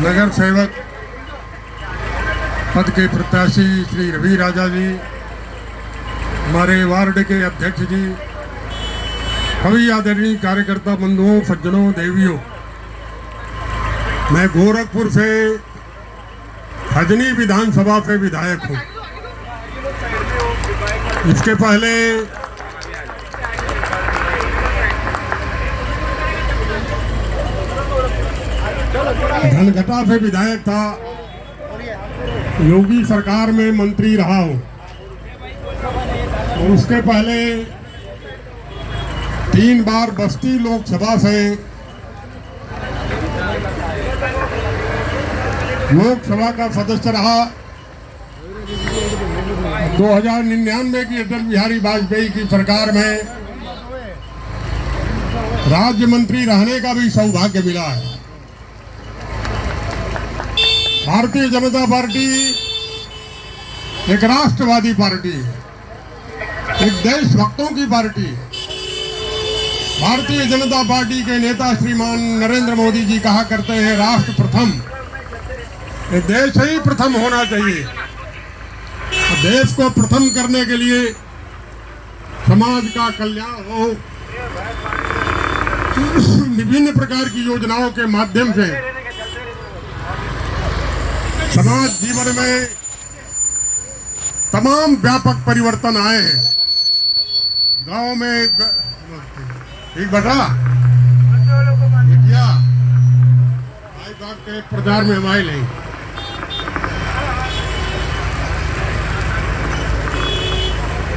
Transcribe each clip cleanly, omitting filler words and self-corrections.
नगर सेवक पद के प्रत्याशी श्री रवि राजा जी, हमारे वार्ड के अध्यक्ष जी, सभी आदरणीय कार्यकर्ता बंधुओं, सज्जनों, देवियों, मैं गोरखपुर से हजनी विधानसभा से विधायक हूँ। इसके पहले धनघटा से विधायक था, योगी सरकार में मंत्री रहा हूँ और उसके पहले 3 बार बस्ती लोकसभा से लोकसभा का सदस्य रहा। 2099 की अटल बिहारी वाजपेयी की सरकार में राज्य मंत्री रहने का भी सौभाग्य मिला है। भारतीय जनता पार्टी एक राष्ट्रवादी पार्टी है, एक देशभक्तों की पार्टी है। भारतीय जनता पार्टी के नेता श्रीमान नरेंद्र मोदी जी कहा करते हैं, राष्ट्र प्रथम, देश ही प्रथम होना चाहिए। देश को प्रथम करने के लिए समाज का कल्याण हो, विभिन्न प्रकार की योजनाओं के माध्यम से समाज जीवन में तमाम व्यापक परिवर्तन आए हैं। गांव में ठीक बेटा क्या आई बात के प्रचार में हमारे नहीं।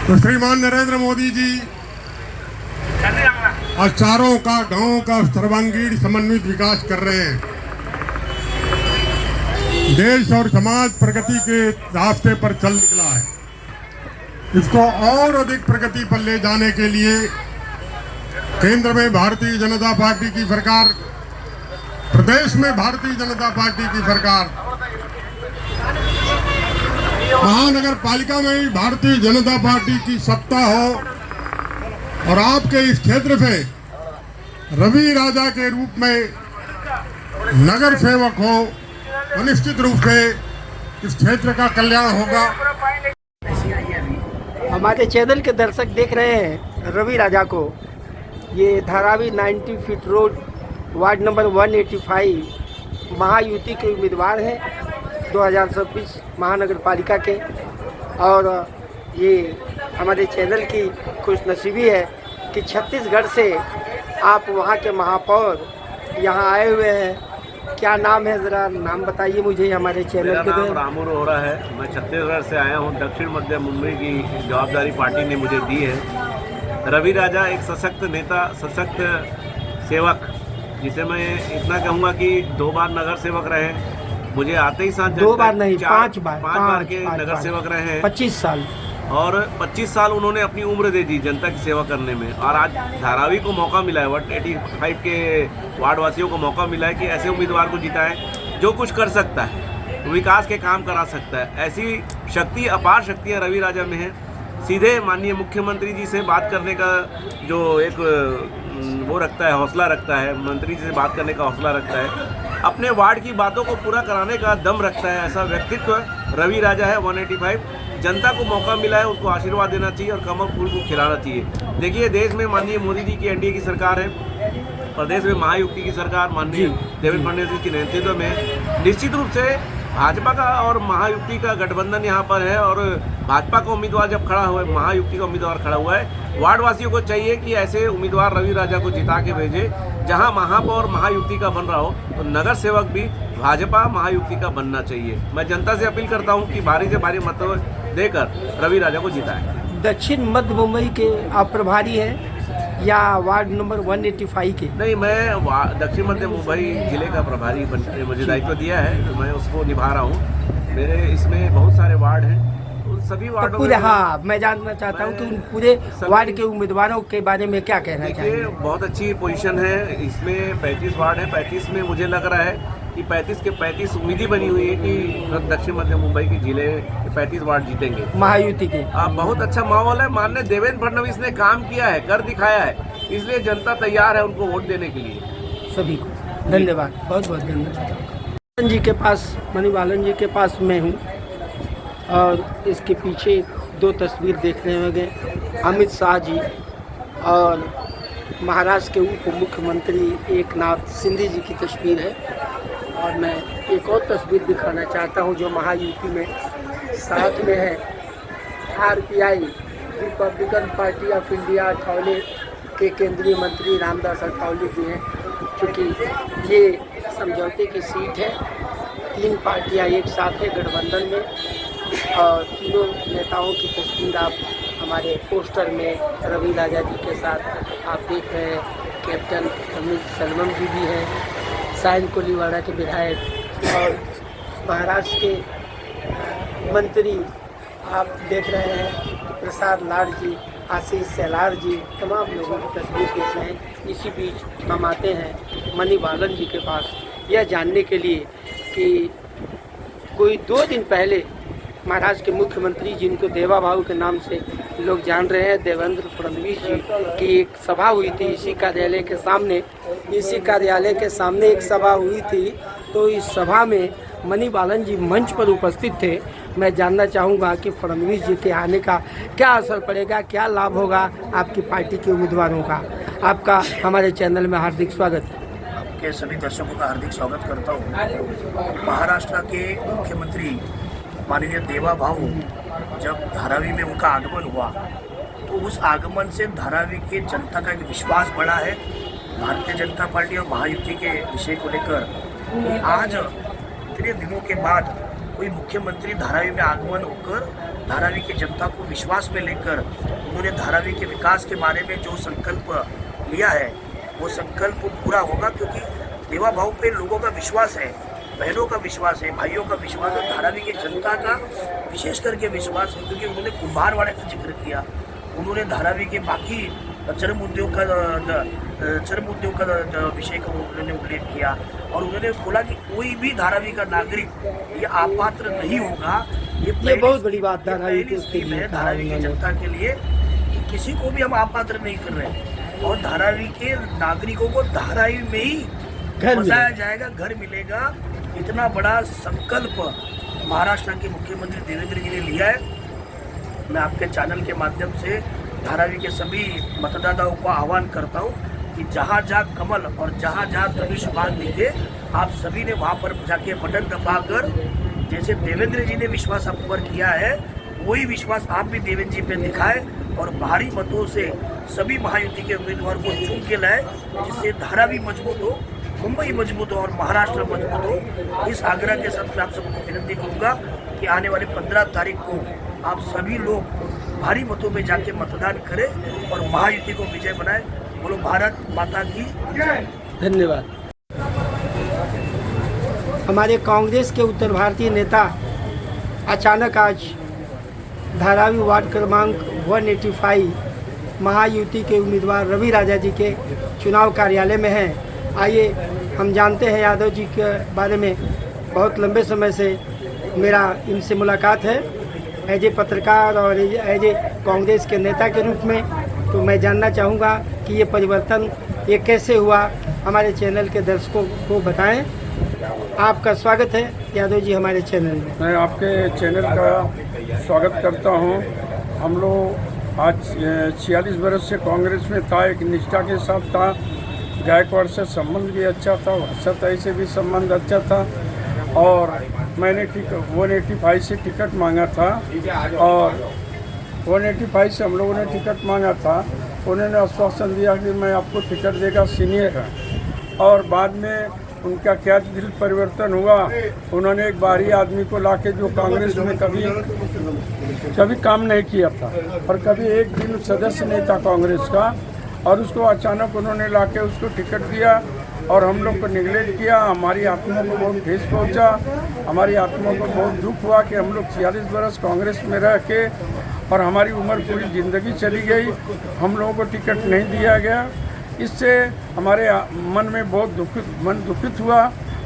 तो श्रीमान नरेंद्र मोदी जी आज चारों का गांवों का सर्वांगीण समन्वित विकास कर रहे हैं। देश और समाज प्रगति के रास्ते पर चल निकला है। इसको और अधिक प्रगति पर ले जाने के लिए केंद्र में भारतीय जनता पार्टी की सरकार, प्रदेश में भारतीय जनता पार्टी की सरकार, महानगर पालिका में भी भारतीय जनता पार्टी की सत्ता हो और आपके इस क्षेत्र से रवि राजा के रूप में नगर सेवक हो, निश्चित रूप से इस क्षेत्र का कल्याण होगा। हमारे चैनल के दर्शक देख रहे हैं रवि राजा को। ये Dharavi 90 feet road ward number 185 Mahayuti के उम्मीदवार हैं 2026 महानगर पालिका के। और ये हमारे चैनल की खुशनसीबी है कि छत्तीसगढ़ से आप वहाँ के महापौर यहाँ आए हुए हैं। क्या नाम है, ज़रा नाम बताइए मुझे हमारे चैनल के। नाम रामू रोहरा है। मैं छत्तीसगढ़ से आया हूँ। दक्षिण मध्य मुंबई की जवाबदारी पार्टी ने मुझे दी है। रवि राजा एक सशक्त नेता, सशक्त सेवक, जिसे मैं इतना कहूँगा कि 2 बार नगर सेवक रहे। मुझे आते ही साथ 2 बार नहीं, 5 बार के नगर सेवक रहे हैं। 25 साल और 25 साल उन्होंने अपनी उम्र दे दी जनता की सेवा करने में। और आज धारावी को मौका मिला है, 185 के वार्ड वासियों को मौका मिला है कि ऐसे उम्मीदवार को जिताएं जो कुछ कर सकता है, विकास के काम करा सकता है। ऐसी शक्ति, अपार शक्तियाँ रवि राजा में है। सीधे माननीय मुख्यमंत्री जी से बात करने का जो एक वो रखता है, हौसला रखता है, मंत्री जी से बात करने का हौसला रखता है, अपने वार्ड की बातों को पूरा कराने का दम रखता है। ऐसा व्यक्तित्व रवि राजा है। 185 जनता को मौका मिला है, उसको आशीर्वाद देना चाहिए और कमल फूल को खिलाना चाहिए। देखिए, देश में माननीय मोदी जी की एनडीए की सरकार है, प्रदेश में महायुति की सरकार माननीय देवेंद्र फडणवीस जी के नेतृत्व में निश्चित रूप से भाजपा का और महायुति का गठबंधन यहाँ पर है। और भाजपा का उम्मीदवार जब खड़ा हुआ है, महायुति का उम्मीदवार खड़ा हुआ है, वार्ड वासियों को चाहिए कि ऐसे उम्मीदवार रवि राजा को जिता के भेजे। जहाँ महापौर महायुति का बन रहा हो तो नगर सेवक भी भाजपा महायुति का बनना चाहिए। मैं जनता से अपील करता हूँ कि भारी से भारी मत देकर रवि राजा को जिताएं। दक्षिण मध्य मुंबई के आप प्रभारी हैं या वार्ड नंबर 185 के? नहीं, मैं दक्षिण मध्य मुंबई जिले का प्रभारी मुझे दायित्व दिया है, तो मैं उसको निभा रहा हूँ। मेरे इसमें बहुत सारे वार्ड हैं, सभी वार्डों पूरे, हाँ, मैं जानना चाहता हूँ कि उन पूरे वार्ड के उम्मीदवारों के बारे में क्या कहना चाहिए। बहुत अच्छी पोजीशन है। इसमें 35 वार्ड है। 35 में मुझे लग रहा है कि 35 के 35 उम्मीदी बनी हुई है कि दक्षिण मध्य मुंबई के जिले के 35 वार्ड जीतेंगे महायुति के। बहुत अच्छा माहौल है। माननीय देवेंद्र फडणवीस ने काम किया है, कर दिखाया है, इसलिए जनता तैयार है उनको वोट देने के लिए। सभी को धन्यवाद, बहुत बहुत धन्यवाद। जी के पास, मणिवालन जी के पास मैं हूँ और इसके पीछे 2 तस्वीर देखने होंगे, अमित शाह जी और महाराष्ट्र के उप मुख्यमंत्री एकनाथ शिंदे जी की तस्वीर है। और मैं एक और तस्वीर दिखाना चाहता हूँ जो महायुति में साथ में है। RPI Republican Party of India Athawale के केंद्रीय मंत्री रामदास अठौले जी हैं। चूँकि ये समझौते की सीट है, 3 पार्टियां एक साथ है गठबंधन में और तीनों नेताओं की तस्वीर आप हमारे पोस्टर में रवि राजा जी के साथ आप देख रहे हैं। कैप्टन अमित सलमम जी भी हैं, साइन कोलीवाड़ा के विधायक और महाराष्ट्र के मंत्री आप देख रहे हैं, प्रसाद लाड जी, आशीष सेलार जी, तमाम लोगों की तस्वीर देख रहे हैं। इसी बीच हम आते हैं मणिवालन जी के पास यह जानने के लिए कि कोई 2 दिन पहले महाराष्ट्र के मुख्यमंत्री जिनको देवा भाऊ के नाम से लोग जान रहे हैं, देवेंद्र फडणवीस जी की एक सभा हुई थी इसी कार्यालय के सामने एक सभा हुई थी। तो इस सभा में मणिवालन जी मंच पर उपस्थित थे। मैं जानना चाहूँगा कि फडणवीस जी के आने का क्या असर पड़ेगा, क्या लाभ होगा आपकी पार्टी के उम्मीदवारों का। आपका हमारे चैनल में हार्दिक स्वागत है। आपके सभी दर्शकों का हार्दिक स्वागत करता हूँ। महाराष्ट्र के मुख्यमंत्री माननीय देवा भाऊ जब धारावी में उनका आगमन हुआ तो उस आगमन से धारावी के जनता का एक विश्वास बढ़ा है भारतीय जनता पार्टी और महायुति के विषय को लेकर कि आज इतने दिनों के बाद कोई मुख्यमंत्री धारावी में आगमन होकर धारावी की जनता को विश्वास में लेकर उन्होंने धारावी के विकास के बारे में जो संकल्प लिया है वो संकल्प पूरा होगा, क्योंकि देवा भाऊ पे लोगों का विश्वास है, बहनों का विश्वास है, भाइयों का विश्वास है, धारावी की जनता का विशेष करके विश्वास है। क्योंकि उन्होंने कुम्हारवाड़े का जिक्र किया, उन्होंने धारावी के बाकी चर्म उद्योग का विषय का उन्होंने उल्लेख किया और उन्होंने बोला कि कोई भी धारावी का नागरिक ये अपात्र नहीं होगा। ये बहुत बड़ी बात धारावी की जनता के लिए कि किसी को भी हम अपात्र नहीं कर रहे हैं और धारावी के नागरिकों को धारावी में ही बसाया जाएगा, घर मिलेगा। इतना बड़ा संकल्प महाराष्ट्र के मुख्यमंत्री देवेंद्र जी ने लिया है। मैं आपके चैनल के माध्यम से धारावी के सभी मतदाताओं को आह्वान करता हूं कि जहां जहां कमल और जहां जहां धनुष बाण दिखे आप सभी ने वहां पर जाके बटन दबाकर जैसे देवेंद्र जी ने विश्वास आप पर किया है वही विश्वास आप भी देवेंद्र जी पे दिखाए और भारी मतों से सभी महायुति के उम्मीदवार को चुन के लाए, जिससे धारावी मजबूत हो, मुंबई मजबूत हो और महाराष्ट्र मजबूत हो। इस आग्रह के साथ मैं आप सबको विनती करूंगा कि आने वाले 15 तारीख को आप सभी लोग भारी मतों में जाके मतदान करें और महायुति को विजय बनाएं। बोलो भारत माता की जय। धन्यवाद। हमारे कांग्रेस के उत्तर भारतीय नेता अचानक आज धारावी वार्ड क्रमांक 185 महायुति के उम्मीदवार रवि राजा जी के चुनाव कार्यालय में हैं। आइए हम जानते हैं यादव जी के बारे में। बहुत लंबे समय से मेरा इनसे मुलाकात है एज ए पत्रकार और एज ए कांग्रेस के नेता के रूप में। तो मैं जानना चाहूँगा कि ये परिवर्तन ये कैसे हुआ, हमारे चैनल के दर्शकों को बताएं। आपका स्वागत है यादव जी हमारे चैनल में। मैं आपके चैनल का स्वागत करता हूं। हम लोग आज 46 बरस से कांग्रेस में था, एक निष्ठा के साथ था। गायकवाड़ से संबंध भी अच्छा था, सताई से भी संबंध अच्छा था और मैंने 185 से टिकट मांगा था और 185 से हम लोगों ने टिकट मांगा था। उन्होंने आश्वासन दिया कि मैं आपको टिकट देगा, सीनियर है। और बाद में उनका क्या दिल परिवर्तन हुआ, उन्होंने एक बाहरी आदमी को लाके जो कांग्रेस में कभी काम नहीं किया था और कभी एक दिन सदस्य नहीं था कांग्रेस का, और उसको अचानक उन्होंने लाके उसको टिकट दिया और हम लोग को निगलेक्ट किया। हमारी आत्मा को बहुत ठेस पहुंचा, हमारी आत्मा को बहुत दुख हुआ कि हम लोग 46 बरस कांग्रेस में रह के और हमारी उम्र पूरी ज़िंदगी चली गई, हम लोगों को टिकट नहीं दिया गया। इससे हमारे मन में बहुत दुखित हुआ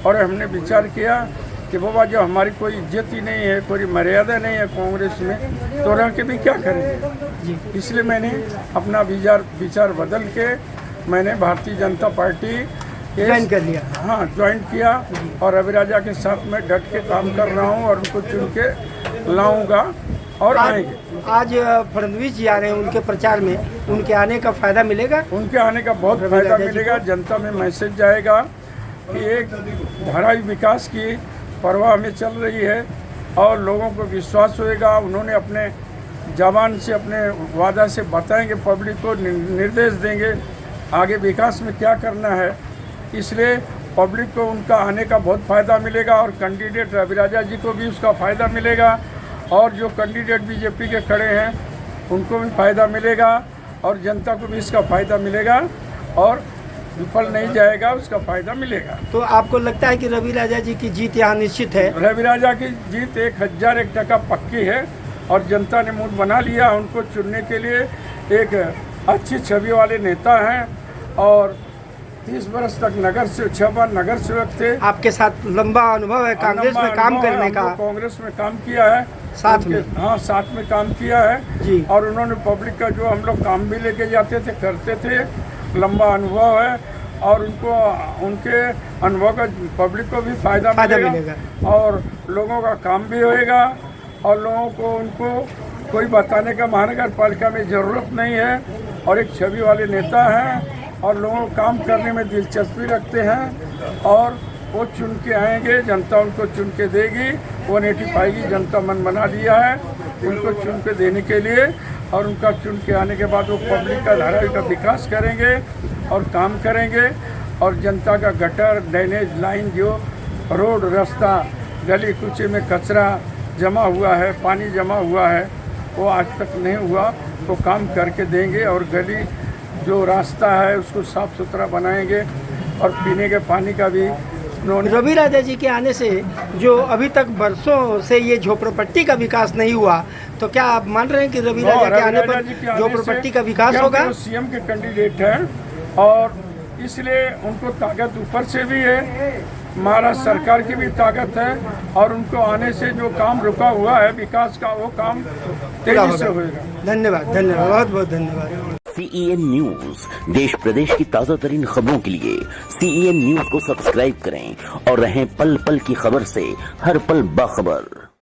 और हमने विचार किया कि बाबा जो हमारी कोई इज्जत ही नहीं है, कोई मर्यादा नहीं है कांग्रेस में, तो रह के भी क्या करेंगे। इसलिए मैंने अपना विचार बदल के मैंने भारतीय जनता पार्टी ज्वाइन कर लिया। हाँ, ज्वाइन किया और रवि राजा के साथ में डट के काम कर रहा हूँ और उनको चुन के लाऊंगा और आएंगे। आज फडणवीस जी आ रहे हैं उनके प्रचार में, उनके आने का फायदा मिलेगा? उनके आने का बहुत फायदा मिलेगा। जनता में मैसेज जाएगा कि एक धारावी विकास की परवाह में चल रही है और लोगों को विश्वास होएगा। उन्होंने अपने जबान से, अपने वादा से बताएंगे, पब्लिक को निर्देश देंगे आगे विकास में क्या करना है। इसलिए पब्लिक को उनका आने का बहुत फ़ायदा मिलेगा और कैंडिडेट रवि राजा जी को भी उसका फ़ायदा मिलेगा और जो कैंडिडेट बीजेपी के खड़े हैं उनको भी फ़ायदा मिलेगा और जनता को भी इसका फ़ायदा मिलेगा और विफल नहीं जाएगा, उसका फ़ायदा मिलेगा। तो आपको लगता है कि रवि राजा जी की जीत यहाँ निश्चित है? रवि राजा की जीत 1001% पक्की है और जनता ने मूड बना लिया उनको चुनने के लिए। एक अच्छी छवि वाले नेता हैं और 30 वर्ष तक 6 बार नगर सेवक थे। आपके साथ लंबा अनुभव है कांग्रेस में काम करने का? कांग्रेस में काम किया है साथ में? हाँ, साथ में काम किया है जी। और उन्होंने पब्लिक का जो हम लोग काम भी लेके जाते थे, करते थे, लंबा अनुभव है और उनको उनके अनुभव का पब्लिक को भी फायदा मिलेगा और लोगों का काम भी होएगा और लोगों को उनको कोई बताने का महानगर पालिका में ज़रूरत नहीं है और एक छवि वाले नेता हैं और लोगों को काम करने में दिलचस्पी रखते हैं और वो चुन के आएंगे। जनता उनको चुन के देगी, 185 की जनता मन बना लिया है उनको चुन के देने के लिए और उनका चुन के आने के बाद वो पब्लिक का धारावी का विकास करेंगे और काम करेंगे और जनता का गटर, ड्रेनेज लाइन, जो रोड, रास्ता, गली कूचे में कचरा जमा हुआ है, पानी जमा हुआ है, वो आज तक नहीं हुआ, तो काम करके देंगे और गली जो रास्ता है उसको साफ़ सुथरा बनाएंगे और पीने के पानी का भी रवि राजा जी के आने से जो अभी तक बरसों से ये झोपड़पट्टी का विकास नहीं हुआ, तो क्या आप मान रहे हैं कि रवि राजा के आने पर झोपड़पट्टी का विकास होगा? सीएम के कैंडिडेट हैं और इसलिए उनको ताकत ऊपर से भी है, महाराष्ट्र सरकार की भी ताकत है और उनको आने से जो काम रुका हुआ है विकास का, वो काम तेजी से होगा। धन्यवाद, धन्यवाद, बहुत बहुत धन्यवाद। CEN न्यूज, देश प्रदेश की ताजा तरीन खबरों के लिए CEN न्यूज को सब्सक्राइब करें और रहें पल पल की खबर से हर पल बाखबर।